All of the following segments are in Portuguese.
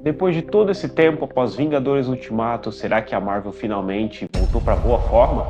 Depois de todo esse tempo após Vingadores Ultimato, será que a Marvel finalmente voltou para boa forma?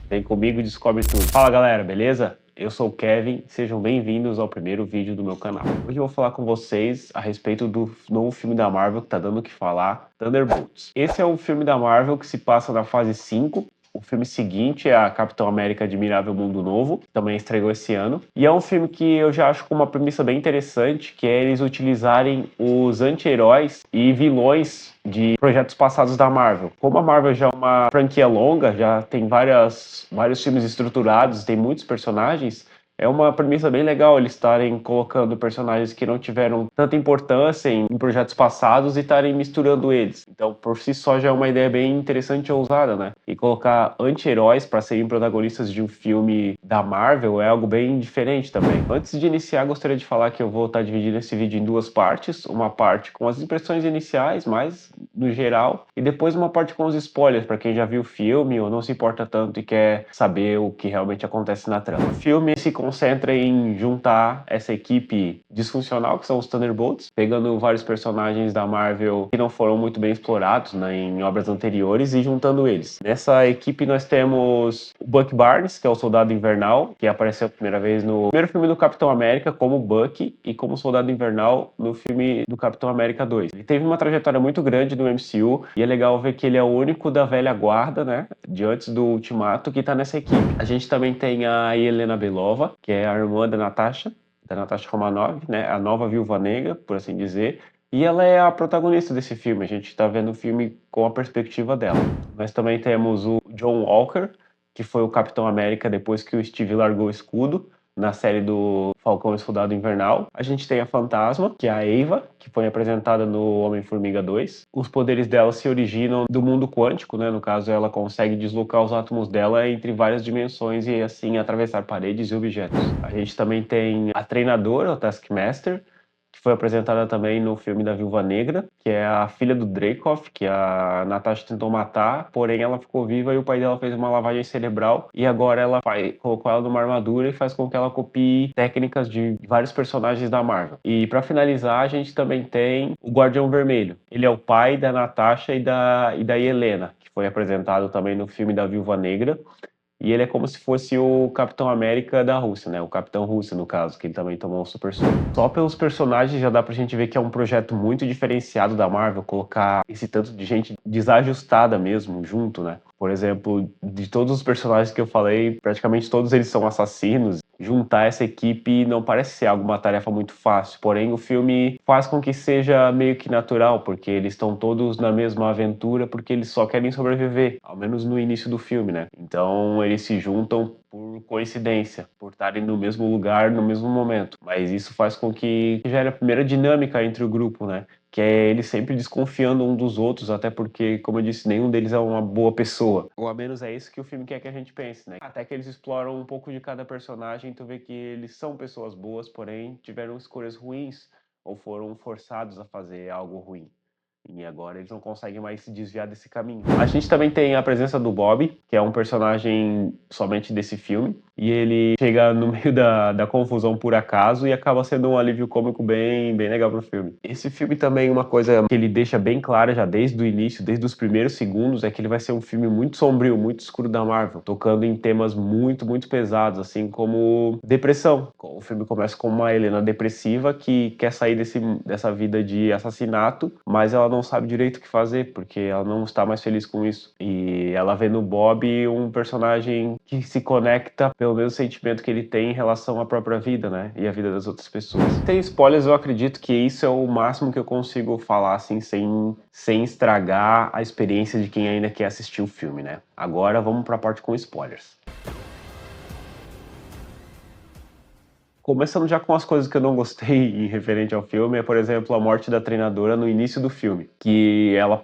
Vem comigo e descobre tudo. Fala galera, beleza? Eu sou o Kevin, sejam bem-vindos ao primeiro vídeo do meu canal. Hoje eu vou falar com vocês a respeito do novo filme da Marvel que tá dando o que falar, Thunderbolts. Esse é um filme da Marvel que se passa na fase 5. O filme seguinte é a Capitão América Admirável Mundo Novo, que também estreou esse ano. E é um filme que eu já acho com uma premissa bem interessante, que é eles utilizarem os anti-heróis e vilões de projetos passados da Marvel. Como a Marvel já é uma franquia longa, já tem vários filmes estruturados, tem muitos personagens, é uma premissa bem legal eles estarem colocando personagens que não tiveram tanta importância em projetos passados e estarem misturando eles. Então, por si só, já é uma ideia bem interessante e ousada, né? E colocar anti-heróis para serem protagonistas de um filme da Marvel é algo bem diferente também. Antes de iniciar, gostaria de falar que eu vou estar dividindo esse vídeo em duas partes. Uma parte com as impressões iniciais, mais no geral, e depois uma parte com os spoilers, para quem já viu o filme ou não se importa tanto e quer saber o que realmente acontece na trama. O filme se concentra em juntar essa equipe disfuncional, que são os Thunderbolts, pegando vários personagens da Marvel que não foram muito bem explorados, né, em obras anteriores e juntando eles. Nessa equipe nós temos o Bucky Barnes, que é o Soldado Invernal, que apareceu a primeira vez no primeiro filme do Capitão América como Bucky e como Soldado Invernal no filme do Capitão América 2. Ele teve uma trajetória muito grande no MCU e é legal ver que ele é o único da velha guarda, né, de antes do Ultimato, que tá nessa equipe. A gente também tem a Yelena Belova, que é a irmã da Natasha Romanoff, né, a nova Viúva Negra, por assim dizer, e ela é a protagonista desse filme. A gente está vendo o filme com a perspectiva dela. Nós também temos o John Walker, que foi o Capitão América depois que o Steve largou o escudo na série do Falcão e Soldado Invernal. A gente tem a Fantasma, que é a Eva, que foi apresentada no Homem-Formiga 2. Os poderes dela se originam do mundo quântico, né? No caso, ela consegue deslocar os átomos dela entre várias dimensões e assim atravessar paredes e objetos. A gente também tem a treinadora, o Taskmaster, que foi apresentada também no filme da Viúva Negra, que é a filha do Dreykov, que a Natasha tentou matar, porém ela ficou viva e o pai dela fez uma lavagem cerebral e agora colocou ela numa armadura e faz com que ela copie técnicas de vários personagens da Marvel. E para finalizar, a gente também tem o Guardião Vermelho. Ele é o pai da Natasha e da Helena, que foi apresentado também no filme da Viúva Negra. E ele é como se fosse o Capitão América da Rússia, né? O Capitão Rússia, no caso, que ele também tomou um super soco. Só pelos personagens já dá pra gente ver que é um projeto muito diferenciado da Marvel, colocar esse tanto de gente desajustada mesmo junto, né? Por exemplo, de todos os personagens que eu falei, praticamente todos eles são assassinos. Juntar essa equipe não parece ser alguma tarefa muito fácil, porém o filme faz com que seja meio que natural, porque eles estão todos na mesma aventura, porque eles só querem sobreviver, ao menos no início do filme, né? Então eles se juntam por coincidência, por estarem no mesmo lugar, no mesmo momento. Mas isso faz com que gere a primeira dinâmica entre o grupo, né? Que é eles sempre desconfiando um dos outros, até porque, como eu disse, nenhum deles é uma boa pessoa. Ou ao menos é isso que o filme quer que a gente pense, né? Até que eles exploram um pouco de cada personagem, tu vê que eles são pessoas boas, porém tiveram escolhas ruins ou foram forçados a fazer algo ruim. E agora eles não conseguem mais se desviar desse caminho. A gente também tem a presença do Bob, que é um personagem somente desse filme. E ele chega no meio da confusão por acaso e acaba sendo um alívio cômico bem legal pro filme. Esse filme também, uma coisa que ele deixa bem clara já desde o início, desde os primeiros segundos, é que ele vai ser um filme muito sombrio, muito escuro da Marvel, tocando em temas muito pesados, assim como depressão. O filme começa com uma Helena depressiva que quer sair dessa vida de assassinato, mas ela não sabe direito o que fazer, porque ela não está mais feliz com isso. E ela vê no Bob um personagem que se conecta pelo mesmo sentimento que ele tem em relação à própria vida, né? E à vida das outras pessoas. Sem spoilers, eu acredito que isso é o máximo que eu consigo falar, assim, sem estragar a experiência de quem ainda quer assistir o filme, né? Agora vamos para a parte com spoilers. Começando já com as coisas que eu não gostei em referente ao filme, é, por exemplo, a morte da treinadora no início do filme, que ela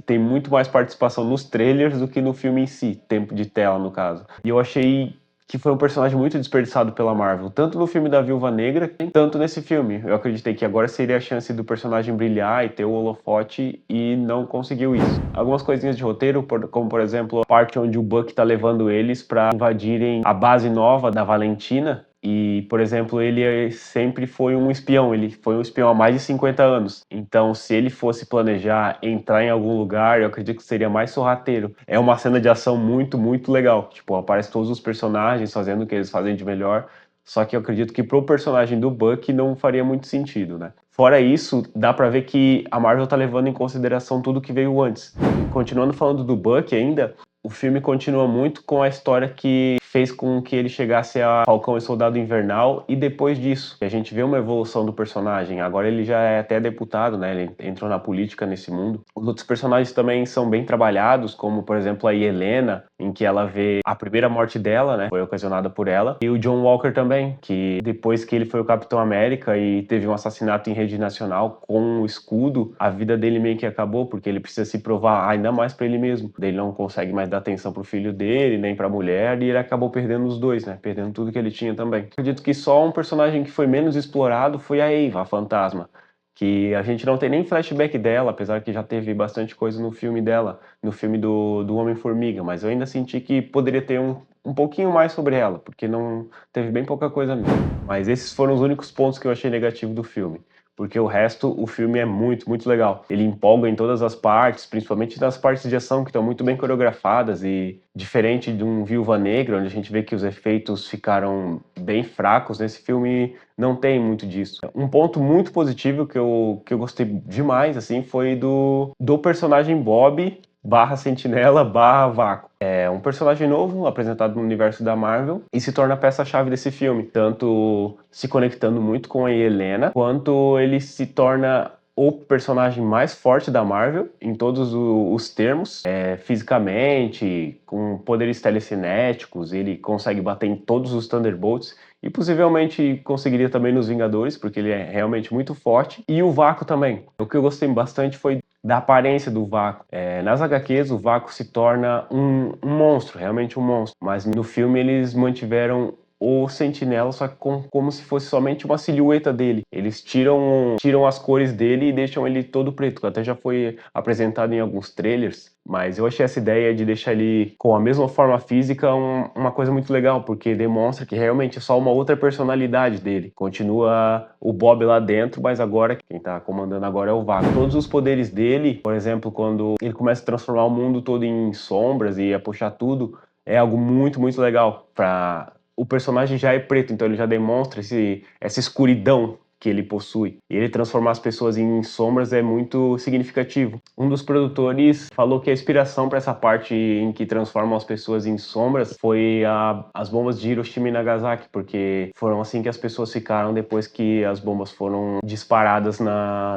tem muito mais participação nos trailers do que no filme em si, tempo de tela, no caso. E eu achei que foi um personagem muito desperdiçado pela Marvel, tanto no filme da Viúva Negra, tanto nesse filme. Eu acreditei que agora seria a chance do personagem brilhar e ter o holofote, e não conseguiu isso. Algumas coisinhas de roteiro, como por exemplo, a parte onde o Buck tá levando eles pra invadirem a base nova da Valentina, E, por exemplo, ele sempre foi um espião, ele foi um espião há mais de 50 anos. Então, se ele fosse planejar entrar em algum lugar, eu acredito que seria mais sorrateiro. É uma cena de ação muito, muito legal. Tipo, aparece todos os personagens fazendo o que eles fazem de melhor. Só que eu acredito que pro personagem do Buck não faria muito sentido, né? Fora isso, dá pra ver que a Marvel tá levando em consideração tudo que veio antes. Continuando falando do Buck ainda, o filme continua muito com a história que fez com que ele chegasse a Falcão e Soldado Invernal, e depois disso, a gente vê uma evolução do personagem. Agora ele já é até deputado, né? Ele entrou na política nesse mundo. Os outros personagens também são bem trabalhados, como por exemplo a Helena, em que ela vê a primeira morte dela, né? Foi ocasionada por ela. E o John Walker também, que depois que ele foi o Capitão América e teve um assassinato em rede nacional com o escudo, a vida dele meio que acabou, porque ele precisa se provar ainda mais pra ele mesmo. Ele não consegue mais dar atenção pro filho dele, nem pra mulher, e ele acabou perdendo os dois, né? Perdendo tudo que ele tinha também. Acredito que só um personagem que foi menos explorado foi a Eva, a fantasma. Que a gente não tem nem flashback dela, apesar que já teve bastante coisa no filme dela, no filme do Homem-Formiga, mas eu ainda senti que poderia ter um pouquinho mais sobre ela, porque não teve bem pouca coisa mesmo. Mas esses foram os únicos pontos que eu achei negativo do filme. Porque o resto, o filme é muito, muito legal. Ele empolga em todas as partes, principalmente nas partes de ação que estão muito bem coreografadas e diferente de um Viúva Negra, onde a gente vê que os efeitos ficaram bem fracos, nesse filme não tem muito disso. Um ponto muito positivo que eu gostei demais, assim, foi do personagem Bob barra Sentinela barra Vácuo. É um personagem novo, apresentado no universo da Marvel, e se torna a peça-chave desse filme, tanto se conectando muito com a Helena, quanto ele se torna o personagem mais forte da Marvel, em todos os termos, fisicamente, com poderes telecinéticos, ele consegue bater em todos os Thunderbolts, e possivelmente conseguiria também nos Vingadores, porque ele é realmente muito forte, e o Vácuo também. O que eu gostei bastante foi da aparência do Vácuo. Nas HQs, o Vácuo se torna um monstro, realmente um monstro. Mas no filme eles mantiveram o Sentinela, só que como se fosse somente uma silhueta dele. Eles tiram as cores dele e deixam ele todo preto, que até já foi apresentado em alguns trailers. Mas eu achei essa ideia de deixar ele com a mesma forma física uma coisa muito legal, porque demonstra que realmente é só uma outra personalidade dele. Continua o Bob lá dentro, mas agora quem tá comandando agora é o Vácuo. Todos os poderes dele, por exemplo, quando ele começa a transformar o mundo todo em sombras e a puxar tudo, é algo muito, muito legal. O personagem já é preto, então ele já demonstra essa escuridão que ele possui. E ele transformar as pessoas em sombras é muito significativo. Um dos produtores falou que a inspiração para essa parte em que transformam as pessoas em sombras foi as bombas de Hiroshima e Nagasaki, porque foram assim que as pessoas ficaram depois que as bombas foram disparadas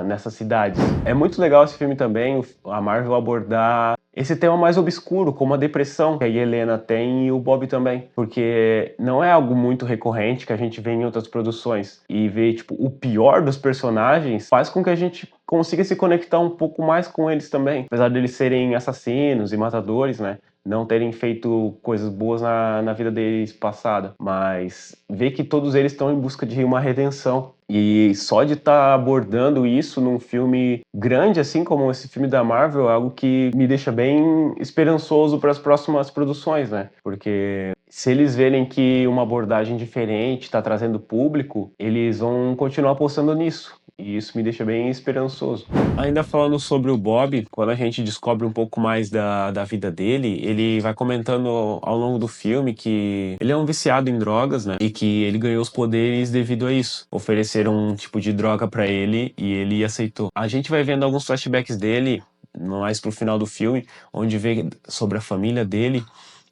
nessas cidades. É muito legal esse filme também, a Marvel abordar esse tema mais obscuro, como a depressão que a Helena tem e o Bob também, porque não é algo muito recorrente que a gente vê em outras produções, e ver tipo o pior dos personagens faz com que a gente consiga se conectar um pouco mais com eles também, apesar deles serem assassinos e matadores, né? Não terem feito coisas boas na vida deles passada, mas ver que todos eles estão em busca de uma redenção. E só de estar abordando isso num filme grande, assim como esse filme da Marvel, é algo que me deixa bem esperançoso para as próximas produções, né? Porque se eles verem que uma abordagem diferente está trazendo público, eles vão continuar apostando nisso. E isso me deixa bem esperançoso. Ainda falando sobre o Bob, quando a gente descobre um pouco mais da vida dele, ele vai comentando ao longo do filme que ele é um viciado em drogas, né? E que ele ganhou os poderes devido a isso. Ofereceram um tipo de droga pra ele e ele aceitou. A gente vai vendo alguns flashbacks dele, mais pro final do filme, onde vê sobre a família dele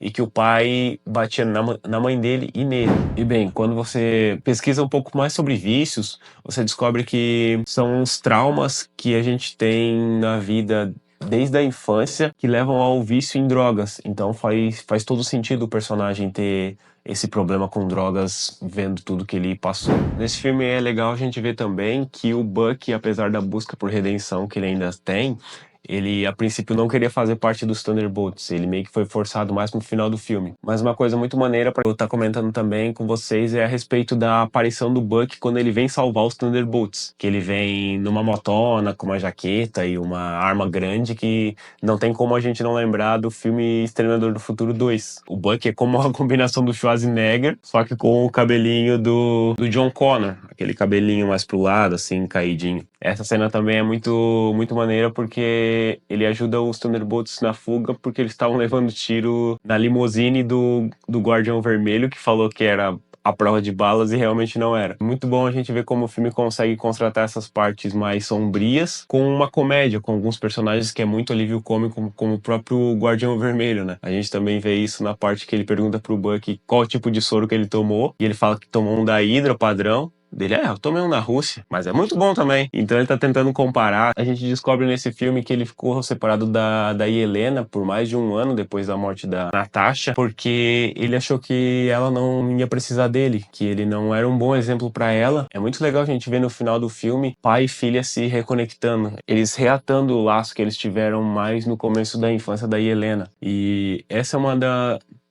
e que o pai batia na mãe dele e nele. E bem, quando você pesquisa um pouco mais sobre vícios, você descobre que são os traumas que a gente tem na vida desde a infância que levam ao vício em drogas. Então faz todo sentido o personagem ter esse problema com drogas, vendo tudo que ele passou. Nesse filme é legal a gente ver também que o Buck, apesar da busca por redenção que ele ainda tem, ele a princípio não queria fazer parte dos Thunderbolts, ele meio que foi forçado mais pro final do filme. Mas uma coisa muito maneira pra eu estar comentando também com vocês é a respeito da aparição do Buck quando ele vem salvar os Thunderbolts, que ele vem numa motona com uma jaqueta e uma arma grande que não tem como a gente não lembrar do filme Exterminador do Futuro 2. O Buck é como uma combinação do Schwarzenegger, só que com o cabelinho do John Connor, aquele cabelinho mais pro lado, assim, caidinho. Essa cena também é muito maneira porque ele ajuda os Thunderbolts na fuga porque eles estavam levando tiro na limusine do Guardião Vermelho, que falou que era a prova de balas e realmente não era. Muito bom a gente ver como o filme consegue contratar essas partes mais sombrias com uma comédia, com alguns personagens que é muito alívio cômico, como o próprio Guardião Vermelho, né? A gente também vê isso na parte que ele pergunta pro Buck qual tipo de soro que ele tomou, e ele fala que tomou um da Hydra padrão. Dele, eu tomei um na Rússia, mas é muito bom também. Então ele tá tentando comparar. A gente descobre nesse filme que ele ficou separado da Helena por mais de um ano depois da morte da Natasha, porque ele achou que ela não ia precisar dele, que ele não era um bom exemplo pra ela. É muito legal a gente ver no final do filme pai e filha se reconectando, eles reatando o laço que eles tiveram mais no começo da infância da Helena. E essa é uma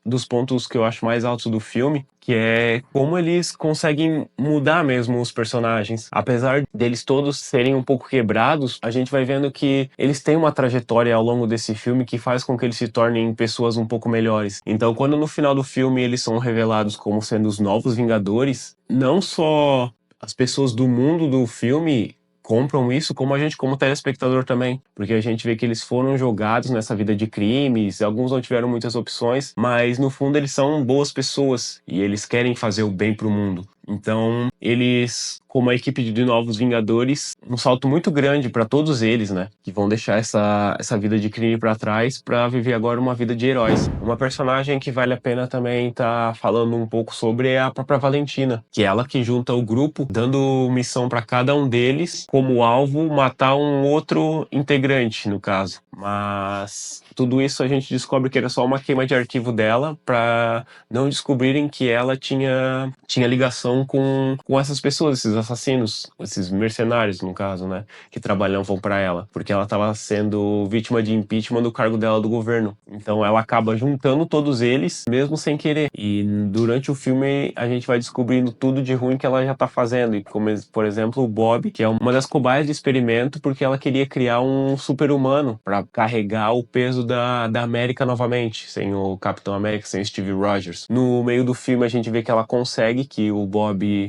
dos pontos que eu acho mais altos do filme, que é como eles conseguem mudar mesmo os personagens. Apesar deles todos serem um pouco quebrados, a gente vai vendo que eles têm uma trajetória ao longo desse filme que faz com que eles se tornem pessoas um pouco melhores. Então, quando no final do filme eles são revelados como sendo os novos Vingadores, não só as pessoas do mundo do filme compram isso, como a gente como telespectador também, porque a gente vê que eles foram jogados nessa vida de crimes, alguns não tiveram muitas opções, mas no fundo eles são boas pessoas e eles querem fazer o bem pro mundo. Então, eles, como a equipe de Novos Vingadores, um salto muito grande para todos eles, né? Que vão deixar essa vida de crime para trás para viver agora uma vida de heróis. Uma personagem que vale a pena também estar falando um pouco sobre é a própria Valentina, que é ela que junta o grupo, dando missão para cada um deles, como alvo matar um outro integrante, no caso. Mas tudo isso a gente descobre que era só uma queima de arquivo dela para não descobrirem que ela tinha ligação com essas pessoas, esses assassinos, esses mercenários, no caso, né, que trabalhavam para ela, porque ela estava sendo vítima de impeachment do cargo dela do governo. Então ela acaba juntando todos eles, mesmo sem querer. E durante o filme a gente vai descobrindo tudo de ruim que ela já tá fazendo, e como, por exemplo, o Bob, que é uma das cobaias de experimento, porque ela queria criar um super-humano para carregar o peso da América novamente, sem o Capitão América, sem o Steve Rogers. No meio do filme a gente vê que ela consegue, que o Bob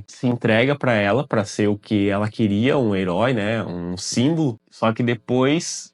se entrega para ela, para ser o que ela queria, um herói, né, um símbolo. Só que depois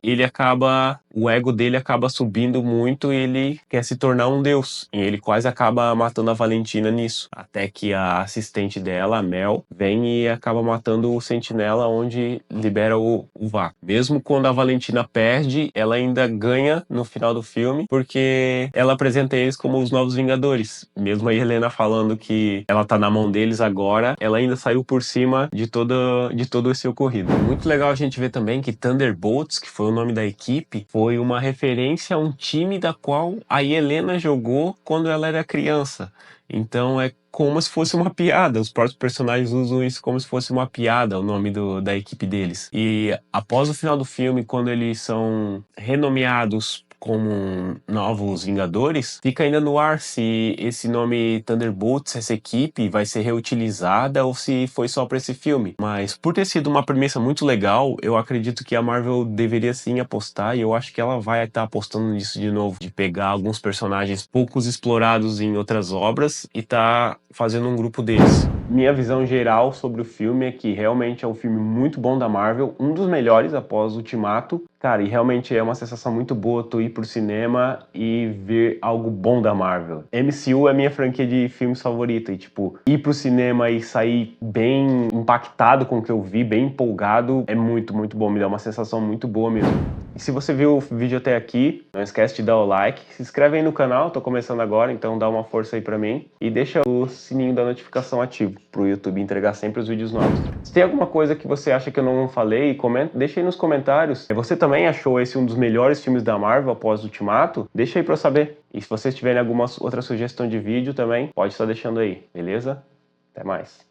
o ego dele acaba subindo muito e ele quer se tornar um deus. E ele quase acaba matando a Valentina nisso. Até que a assistente dela, a Mel, vem e acaba matando o Sentinela, onde libera o vácuo. Mesmo quando a Valentina perde, ela ainda ganha no final do filme, porque ela apresenta eles como os novos Vingadores. Mesmo a Helena falando que ela tá na mão deles agora, ela ainda saiu por cima de todo esse ocorrido. Muito legal a gente ver também que Thunderbolts, que foi o nome da equipe, foi uma referência a um time da qual a Helena jogou quando ela era criança. Então é como se fosse uma piada. Os próprios personagens usam isso como se fosse uma piada, o nome da equipe deles. E após o final do filme, quando eles são renomeados como novos Vingadores, fica ainda no ar se esse nome Thunderbolts, essa equipe, vai ser reutilizada ou se foi só para esse filme. Mas por ter sido uma premissa muito legal, eu acredito que a Marvel deveria sim apostar, e eu acho que ela vai estar apostando nisso de novo, de pegar alguns personagens poucos explorados em outras obras e tá fazendo um grupo deles. Minha visão geral sobre o filme é que realmente é um filme muito bom da Marvel, um dos melhores após Ultimato. Cara, e realmente é uma sensação muito boa tu ir pro cinema e ver algo bom da Marvel. MCU é minha franquia de filmes favorita e, tipo, ir pro cinema e sair bem impactado com o que eu vi, bem empolgado, é muito bom. Me dá uma sensação muito boa mesmo. E se você viu o vídeo até aqui, não esquece de dar o like, se inscreve aí no canal, tô começando agora, então dá uma força aí pra mim e deixa o sininho da notificação ativo pro YouTube entregar sempre os vídeos novos. Se tem alguma coisa que você acha que eu não falei, deixa aí nos comentários. Você também achou esse um dos melhores filmes da Marvel após o Ultimato? Deixa aí pra eu saber. E se vocês tiverem alguma outra sugestão de vídeo também, pode estar deixando aí, beleza? Até mais.